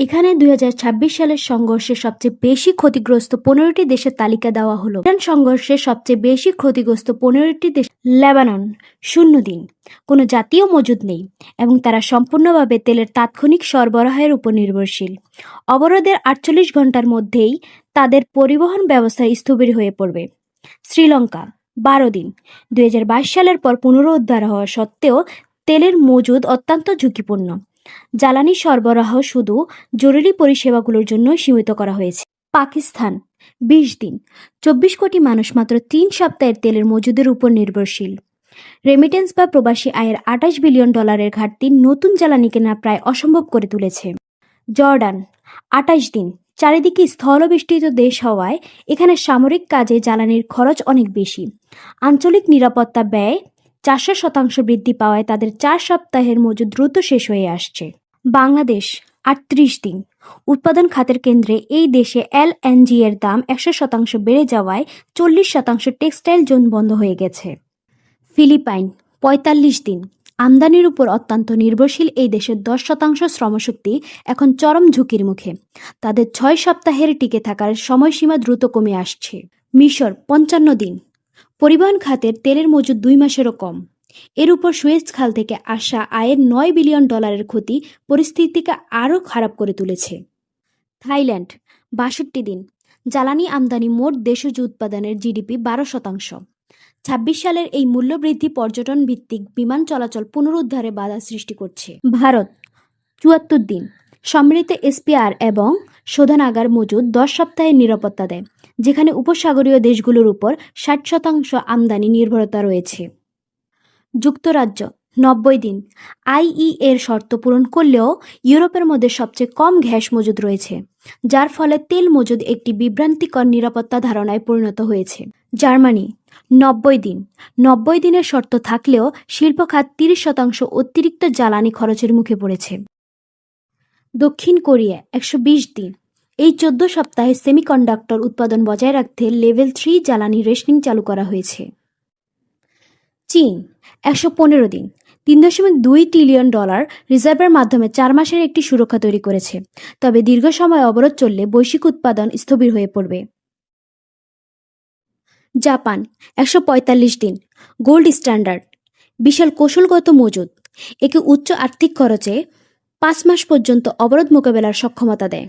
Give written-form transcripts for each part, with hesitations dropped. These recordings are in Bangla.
এখানে ২০২৬ সালের সংঘর্ষে সবচেয়ে বেশি ক্ষতিগ্রস্ত ১৫টি দেশের তালিকা দেওয়া হলো। ইরান সংঘর্ষে সবচেয়ে বেশি ক্ষতিগ্রস্ত ১৫টি দেশ। লেবানন ০ দিন, কোনো জাতীয় মজুদ নেই এবং তারা সম্পূর্ণভাবে তেলের তাৎক্ষণিক সরবরাহের উপর নির্ভরশীল। অবরোধের ৪৮ ঘণ্টার মধ্যেই তাদের পরিবহন ব্যবস্থা স্থবির হয়ে পড়বে। শ্রীলঙ্কা ১২ দিন, ২০২২ সালের পর পুনরুদ্ধার হওয়া সত্ত্বেও তেলের মজুদ অত্যন্ত ঝুঁকিপূর্ণ। জ্বালানি সরবরাহ শুধু জরুরি পরিষেবাগুলোর জন্য সীমিত করা হয়েছে। পাকিস্তান ২০ দিন, ২৪ কোটি মানুষ মাত্র ৩ সপ্তাহের তেলের মজুদের উপর নির্ভরশীল। রেমিটেন্স বা প্রবাসী আয়ের $২৮ বিলিয়ন ঘাটতি নতুন জ্বালানি কেনা প্রায় অসম্ভব করে তুলেছে। জর্ডান ২৮ দিন, চারিদিকে স্থলবেষ্টিত দেশ হওয়ায় এখানে সামরিক কাজে জ্বালানির খরচ অনেক বেশি। আঞ্চলিক নিরাপত্তা ব্যয় ৪০০% বৃদ্ধি পাওয়ায় তাদের ৪ সপ্তাহের মজুদ দ্রুত শেষ হয়ে আসছে। বাংলাদেশ ৩৮ দিন, উৎপাদন খাতের কেন্দ্রে এই দেশে এলএনজি এর দাম ১০০% বেড়ে যাওয়ায় ৪০% টেক্সটাইল জোন বন্ধ হয়ে গেছে। ফিলিপাইন ৪৫ দিন, আমদানির উপর অত্যন্ত নির্ভরশীল এই দেশের ১০% শ্রমশক্তি এখন চরম ঝুঁকির মুখে। তাদের ৬ সপ্তাহের টিকে থাকার সময়সীমা দ্রুত কমে আসছে। মিশর ৫৫ দিন, পরিবহন খাতের তেলের মজুদ ২ মাসেরও কম। এর উপর সুয়েজ খাল থেকে আসা আয়ের $৯ বিলিয়ন ক্ষতি পরিস্থিতিকে আরও খারাপ করে তুলেছে। থাইল্যান্ড ৬২ দিন, জ্বালানি আমদানি মোট দেশজ উৎপাদনের জিডিপি ১২%। ২৬ সালের এই মূল্যবৃদ্ধি পর্যটন ভিত্তিক বিমান চলাচল পুনরুদ্ধারে বাধা সৃষ্টি করছে। ভারত ৭৪ দিন, সম্মিলিত এসপিআর এবং শোধনাগার মজুদ ১০ সপ্তাহের নিরাপত্তা দেয়, যেখানে উপসাগরীয় দেশগুলোর উপর ৬০% আমদানি নির্ভরতা রয়েছে। যুক্তরাজ্য ৯০ দিন, আইইএর শর্ত পূরণ করলেও ইউরোপের মধ্যে সবচেয়ে কম গ্যাস মজুদ রয়েছে, যার ফলে তেল মজুদ একটি বিভ্রান্তিকর নিরাপত্তা ধারণায় পরিণত হয়েছে। জার্মানি ৯০ দিন, ৯০ দিনের শর্ত থাকলেও শিল্প খাত ৩০% অতিরিক্ত জ্বালানি খরচের মুখে পড়েছে। দক্ষিণ কোরিয়া ১২০ দিন, এই ১৪ সপ্তাহে সেমিকন্ডাক্টর উৎপাদন বজায় রাখতে লেভেল ৩ জ্বালানি রেশনিং চালু করা হয়েছে। চীন ১১৫ দিন, $৩.২ ট্রিলিয়ন রিজার্ভের মাধ্যমে ৪ মাসের একটি সুরক্ষা তৈরি করেছে, তবে দীর্ঘ সময় অবরোধ চললে বৈশ্বিক উৎপাদন স্থবির হয়ে পড়বে। জাপান ১৪৫ দিন, গোল্ড স্ট্যান্ডার্ড বিশাল কৌশলগত মজুদ, একে উচ্চ আর্থিক খরচে ৫ মাস পর্যন্ত অবরোধ মোকাবেলার সক্ষমতা দেয়।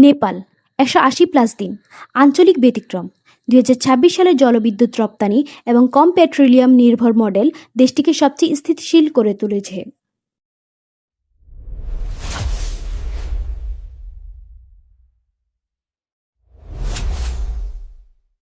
নেপাল ১৮০+ দিন, আঞ্চলিক ব্যতিক্রম। ২০২৬ সালে জলবিদ্যুৎ রপ্তানি এবং কম পেট্রোলিয়াম নির্ভর মডেল দেশটিকে সবচেয়ে স্থিতিশীল করে তুলেছে।